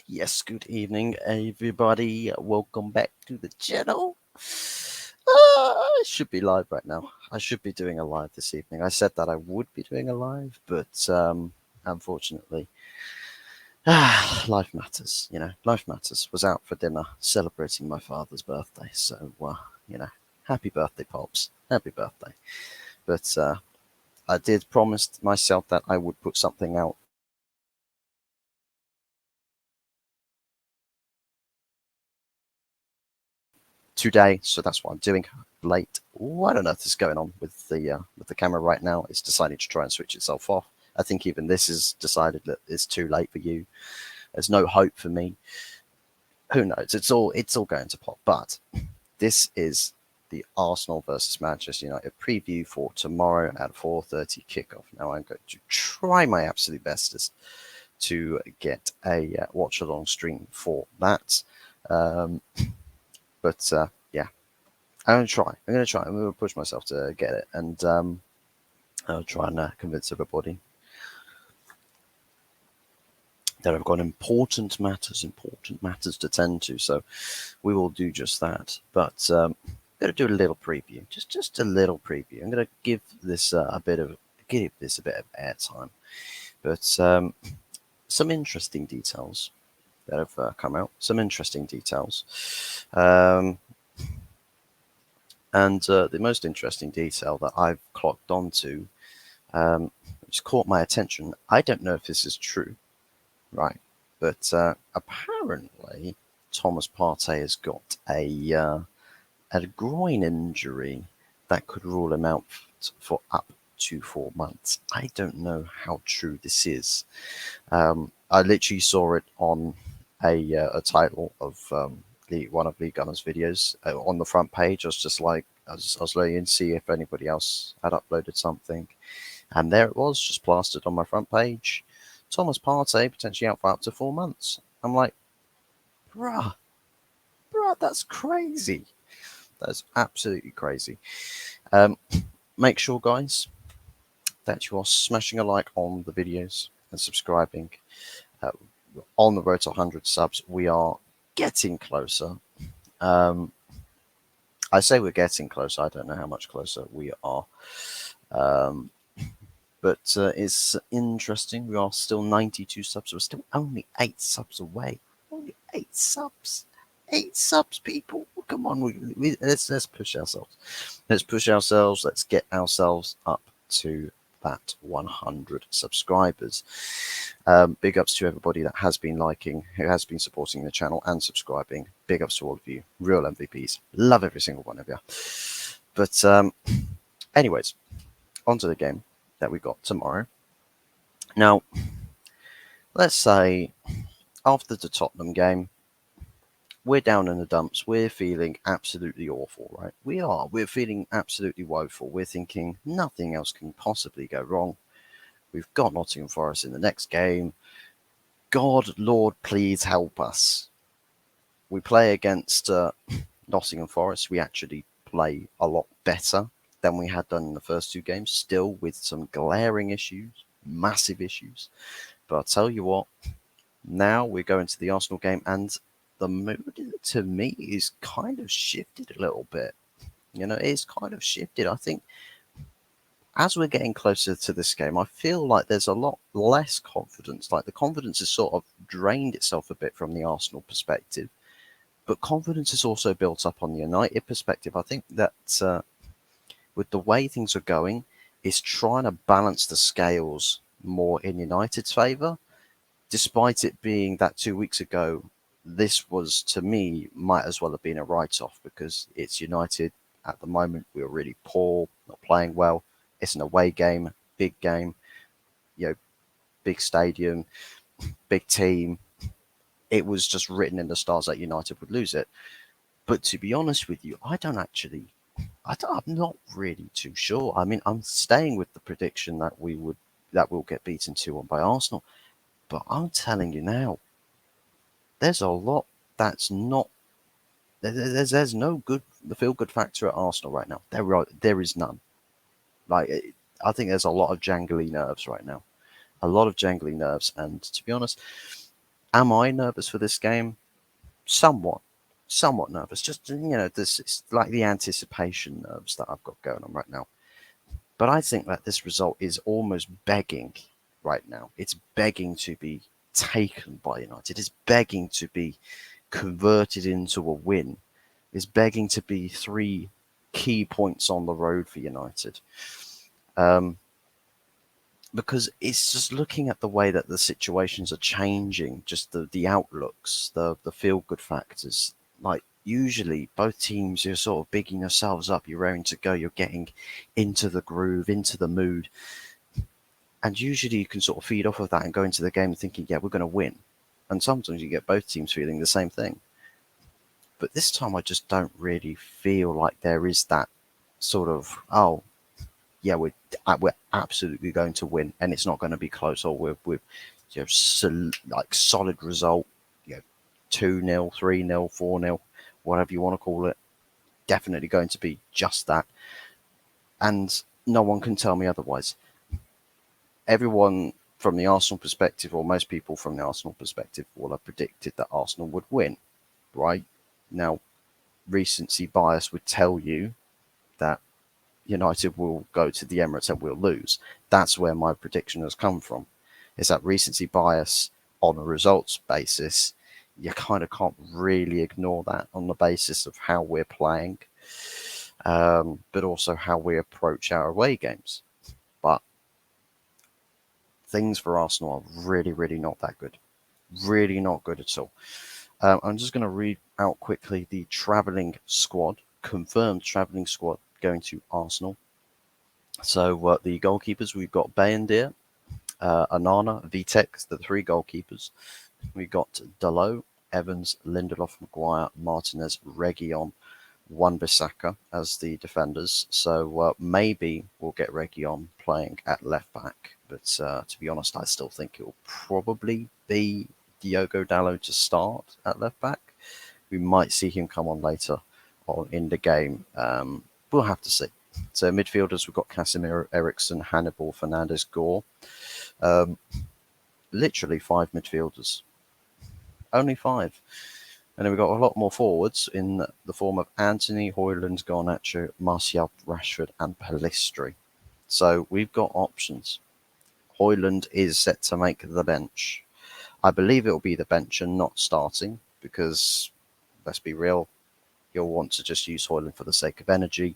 Yes, good evening, everybody. Welcome back to the channel. I should be live right now. I should be doing a live this evening. I said that I would be doing a live, but unfortunately, life matters. Life matters. Was out for dinner celebrating my father's birthday, so happy birthday, pops. Happy birthday. But I did promise myself that I would put something out today, so that's what I'm doing. Late. Ooh, I don't know if this is going on with the camera right now. It's decided to try and switch itself off. I think even this has decided that it's too late for you. There's no hope for me. Who knows? It's all going to pop. But this is the Arsenal versus Manchester United preview for tomorrow at 4:30 kickoff. Now I'm going to try my absolute bestest to get a watch along stream for that. Um, but yeah, I'm gonna try. I'm gonna try. I'm gonna push myself to get it, and I'll try and convince everybody that I've got important matters to tend to. So we will do just that. But I'm gonna do a little preview, just a little preview. I'm gonna give this a bit of airtime. But some interesting details that have come out. Some interesting details. Um, and the most interesting detail that I've clocked onto, which caught my attention. I don't know if this is true, right? But apparently, Thomas Partey has got a groin injury that could rule him out for up to 4 months. I don't know how true this is. I literally saw it on a title of one of Lee Gunner's videos on the front page. I was just like, I was looking to see if anybody else had uploaded something, and there it was, just plastered on my front page. Thomas Partey potentially out for up to 4 months. I'm like, bruh, that's crazy. That's absolutely crazy. Um, make sure, guys, that you are smashing a like on the videos and subscribing. Uh, on the road to 100 subs, we are getting closer. Um, I say we're getting closer. I don't know how much closer we are. Um, but it's interesting. We are still 92 subs. We're still only 8 subs away. Only 8 subs. 8 subs, people. Come on, let's push ourselves. Let's push ourselves. Let's get ourselves up to that 100 subscribers. Big ups to everybody that has been liking, who has been supporting the channel and subscribing. Big ups to all of you. Real MVPs. Love every single one of you. But anyways, onto the game that we got tomorrow. Now, let's say after the Tottenham game, we're down in the dumps. We're feeling absolutely awful, right? We are. We're feeling absolutely woeful. We're thinking nothing else can possibly go wrong. We've got Nottingham Forest in the next game. God, Lord, please help us. We play against Nottingham Forest. We actually play a lot better than we had done in the first 2 games, still with some glaring issues, massive issues. But I'll tell you what, now we're going to the Arsenal game, and the mood to me is kind of shifted a little bit. It's kind of shifted. I think as we're getting closer to this game, I feel like there's a lot less confidence. Like the confidence has sort of drained itself a bit from the Arsenal perspective, but confidence is also built up on the United perspective. I think that with the way things are going, is trying to balance the scales more in United's favour, despite it being that 2 weeks ago, this was, to me, might as well have been a write-off because it's United at the moment. We are really poor, not playing well. It's an away game, big game, big stadium, big team. It was just written in the stars that United would lose it. But to be honest with you, I'm not really too sure. I mean, I'm staying with the prediction that we'll get beaten 2-1 by Arsenal. But I'm telling you now, there's a lot that's not. There's no good the feel good factor at Arsenal right now. There is none. Like I think there's a lot of jangly nerves right now, a lot of jangly nerves, and to be honest, Am I nervous for this game? Somewhat, somewhat nervous. Just this it's like the anticipation nerves that I've got going on right now. But I think that this result is almost begging right now. It's begging to be taken by United. It's begging to be converted into a win. It's begging to be 3 key points on the road for United. Um, because it's just looking at the way that the situations are changing, just the outlooks, the feel good factors. Like usually, both teams, you're sort of bigging yourselves up. You're raring to go. You're getting into the groove, into the mood, and usually you can sort of feed off of that and go into the game thinking, yeah, we're going to win. And sometimes you get both teams feeling the same thing. But this time, I just don't really feel like there is that sort of yeah, we're absolutely going to win, and it's not going to be close. Or we're like solid result, 2-0, 3-0, 4-0, whatever you want to call it. Definitely going to be just that, and no one can tell me otherwise. Everyone from the Arsenal perspective, or most people from the Arsenal perspective, will have predicted that Arsenal would win, right? Now, recency bias would tell you that United will go to the Emirates and we'll lose. That's where my prediction has come from. Is that recency bias on a results basis? You kind of can't really ignore that on the basis of how we're playing, but also how we approach our away games. But things for Arsenal are really, really not that good. Really not good at all. I'm just going to read out quickly the travelling squad, confirmed travelling squad going to Arsenal. So the goalkeepers, we've got Bayendier, Onana, Vitek, the three goalkeepers. We've got Dalot, Evans, Lindelof, Maguire, Martinez, Reguilon, Wan-Bissaka as the defenders. So maybe we'll get Reguilon playing at left back. But to be honest, I still think it will probably be Diogo Dalot to start at left back. We might see him come on later on in the game. We'll have to see. So midfielders, we've got Casemiro, Eriksen, Hannibal, Fernandez, Gore. Literally 5 midfielders. Only 5. And then we've got a lot more forwards in the form of Anthony, Højlund, Garnacho, Martial, Rashford, and Pellistri. So we've got options. Højlund is set to make the bench. I believe it will be the bench and not starting because, let's be real, you'll want to just use Højlund for the sake of energy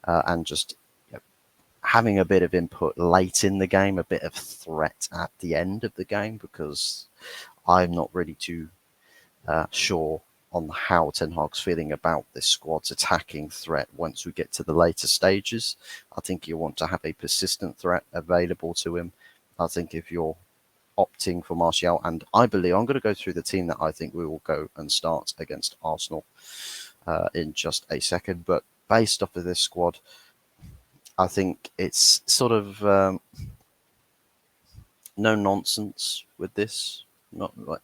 and just having a bit of input late in the game, a bit of threat at the end of the game, because I'm not really too sure on how Ten Hag's feeling about this squad's attacking threat once we get to the later stages. I think you want to have a persistent threat available to him. I think if you're opting for Martial, and I believe I'm going to go through the team that I think we will go and start against Arsenal in just a second, but based off of this squad, I think it's sort of no nonsense with this. Not like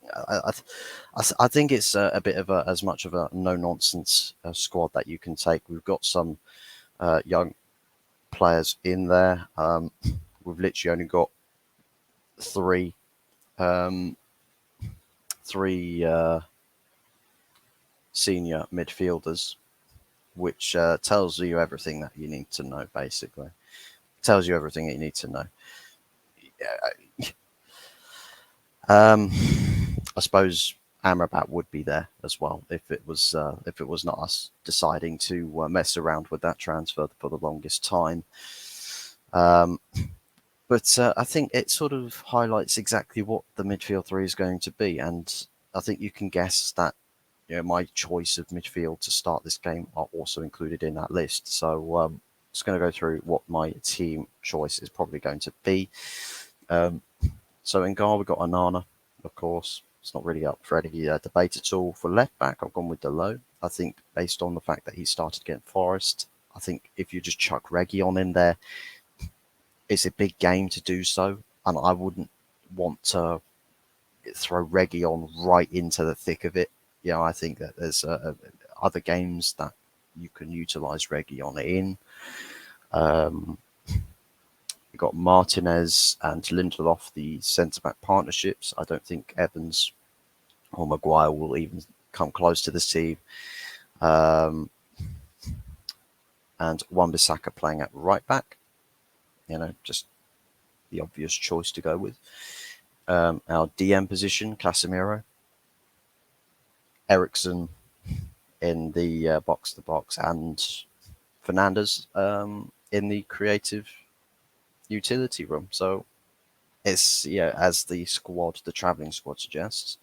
I think it's a bit of as much of a no nonsense squad that you can take. We've got some young players in there. We've literally only got three senior midfielders, which tells you everything that you need to know. Basically, tells you everything that you need to know. I suppose Amrabat would be there as well if it was not us deciding to mess around with that transfer for the longest time. But I think it sort of highlights exactly what the midfield three is going to be, and I think you can guess that my choice of midfield to start this game are also included in that list. So I'm just going to go through what my team choice is probably going to be. So in goal, we've got Onana, of course. It's not really up for any debate at all. For left back, I've gone with Dalot. I think based on the fact that he started against Forest, I think if you just chuck Reguilon in there, it's a big game to do so. And I wouldn't want to throw Reguilon right into the thick of it. I think that there's other games that you can utilise Reguilon in. We've got Martinez and Lindelof, the centre-back partnerships. I don't think Evans or Maguire will even come close to this team. Um, and Wan-Bissaka playing at right back, just the obvious choice to go with. Our DM position, Casemiro, Eriksen in the box to box, and Fernandez in the creative utility room. So it's as the squad, the travelling squad suggests,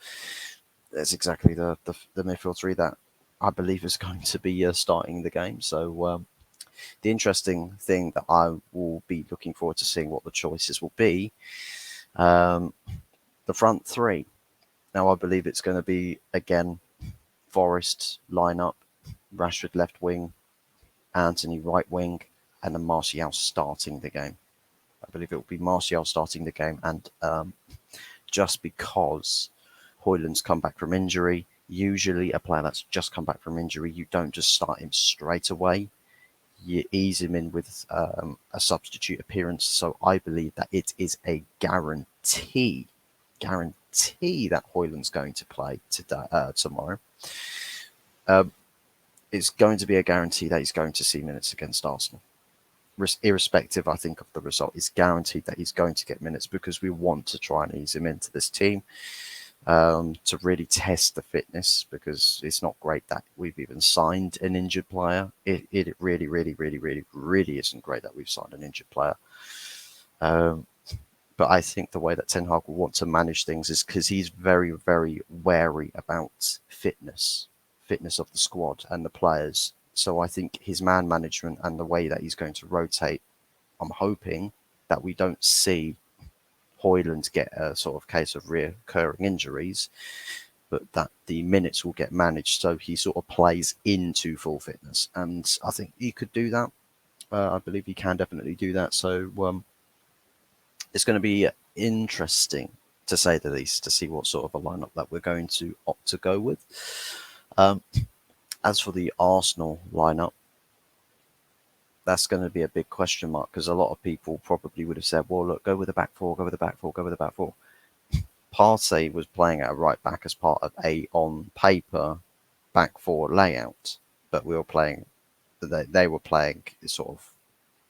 it's exactly the midfield three that I believe is going to be starting the game. So the interesting thing that I will be looking forward to seeing what the choices will be, um, the front three. Now I believe it's going to be again Forest lineup, Rashford left wing, Antony right wing, and then Martial starting the game. I believe it will be Martial starting the game, and just because Højlund's come back from injury, usually a player that's just come back from injury, you don't just start him straight away. You ease him in with a substitute appearance. So I believe that it is a guarantee that Højlund's going to play tomorrow. It's going to be a guarantee that he's going to see minutes against Arsenal. Irrespective, I think, of the result, it's guaranteed that he's going to get minutes because we want to try and ease him into this team to really test the fitness, because it's not great that we've even signed an injured player. It really, really, really, really, really isn't great that we've signed an injured player. But I think the way that Ten Hag will want to manage things is because he's very, very wary about fitness of the squad and the players. So I think his man management and the way that he's going to rotate, I'm hoping that we don't see Højlund get a sort of case of recurring injuries, but that the minutes will get managed so he sort of plays into full fitness. And I think he could do that. I believe he can definitely do that. So it's going to be interesting, to say the least, to see what sort of a lineup that we're going to opt to go with. As for the Arsenal lineup, that's going to be a big question mark, because a lot of people probably would have said, well, look, go with the back four, go with the back four, go with the back four. Partey was playing at a right back as part of a, on paper, back four layout, but we were playing, they were playing sort of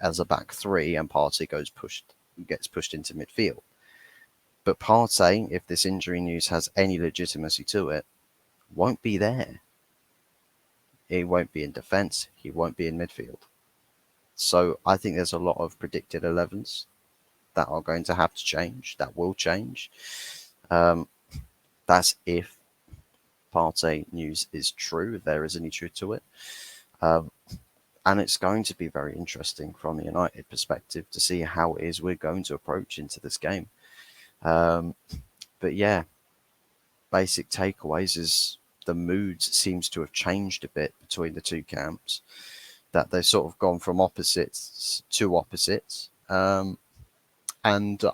as a back three, and Partey gets pushed into midfield. But Partey, if this injury news has any legitimacy to it, won't be there. He won't be in defence. He won't be in midfield. So I think there's a lot of predicted 11s that are going to have to change, that will change. That's if Partey news is true, if there is any truth to it. And it's going to be very interesting from a United perspective to see how it is we're going to approach into this game. But yeah, basic takeaways is the mood seems to have changed a bit between the two camps, that they've sort of gone from opposites to opposites. And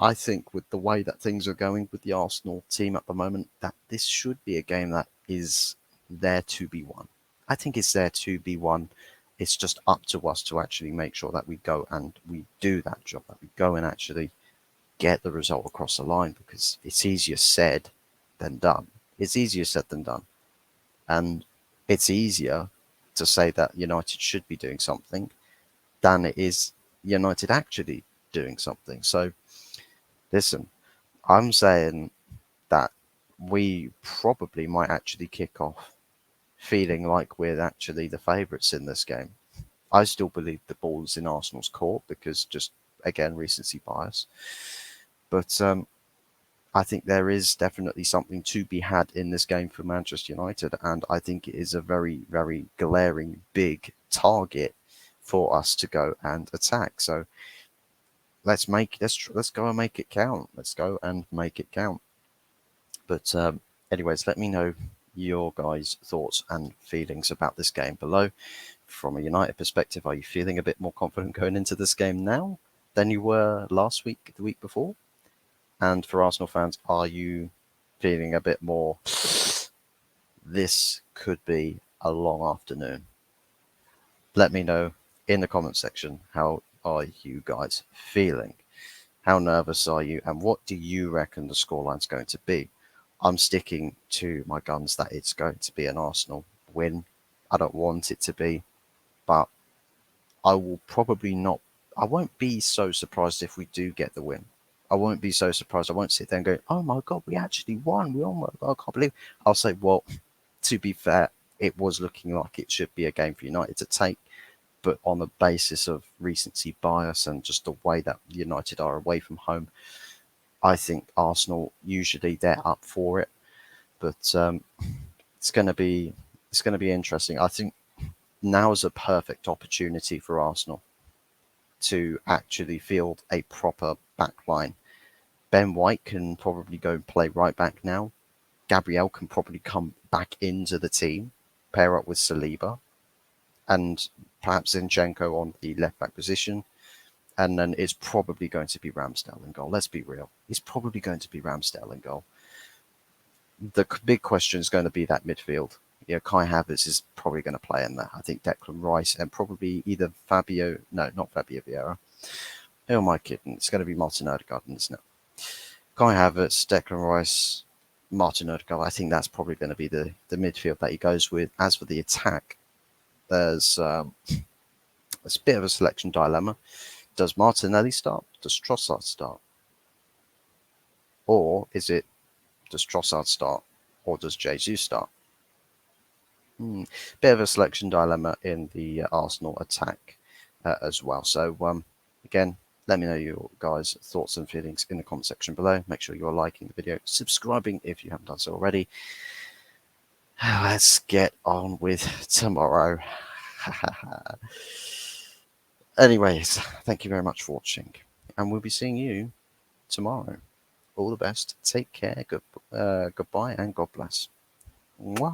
I think with the way that things are going with the Arsenal team at the moment, that this should be a game that is there to be won. I think it's there to be won. It's just up to us to actually make sure that we go and we do that job, that we go and actually get the result across the line, because it's easier said than done. It's easier said than done. And it's easier to say that United should be doing something than it is United actually doing something. So, listen, I'm saying that we probably might actually kick off feeling like we're actually the favourites in this game. I still believe the ball's in Arsenal's court because just, again, recency bias. But I think there is definitely something to be had in this game for Manchester United, and I think it is a very, very glaring, big target for us to go and attack. So let's go and make it count. Let's go and make it count. But anyways, let me know your guys' thoughts and feelings about this game below. From a United perspective, are you feeling a bit more confident going into this game now than you were last week, the week before? And for Arsenal fans, are you feeling a bit more, this could be a long afternoon? Let me know in the comment section, how are you guys feeling? How nervous are you? And what do you reckon the scoreline's going to be? I'm sticking to my guns that it's going to be an Arsenal win. I don't want it to be, but I will probably not. I won't be so surprised if we do get the win. I won't be so surprised. I won't sit there and go, "Oh my god, we actually won! We oh my god, I can't believe." I'll say, "Well, to be fair, it was looking like it should be a game for United to take, but on the basis of recency bias and just the way that United are away from home, I think Arsenal usually they're up for it." But it's going to be it's going to be interesting. I think now is a perfect opportunity for Arsenal to actually field a proper back line. Ben White can probably go and play right back now. Gabriel can probably come back into the team, pair up with Saliba, and perhaps Zinchenko on the left back position. And then it's probably going to be Ramsdale in goal. Let's be real. It's probably going to be Ramsdale in goal. The big question is going to be that midfield. Kai Havertz is probably going to play in that. I think Declan Rice and probably either Fabio. No, not Fabio Vieira. Who am I kidding? It's going to be Martin Odegaard, isn't it? Kai Havertz, Declan Rice, Martin Odegaard. I think that's probably going to be the midfield that he goes with. As for the attack, there's it's a bit of a selection dilemma. Does Martinelli start? Does Trossard start? Or is it, does Trossard start? Or does Jesus start? Bit of a selection dilemma in the Arsenal attack as well. So, again, let me know your guys' thoughts and feelings in the comment section below. Make sure you're liking the video, subscribing if you haven't done so already. Let's get on with tomorrow. Anyways, thank you very much for watching, and we'll be seeing you tomorrow. All the best. Take care. Goodbye, and God bless. Mwah.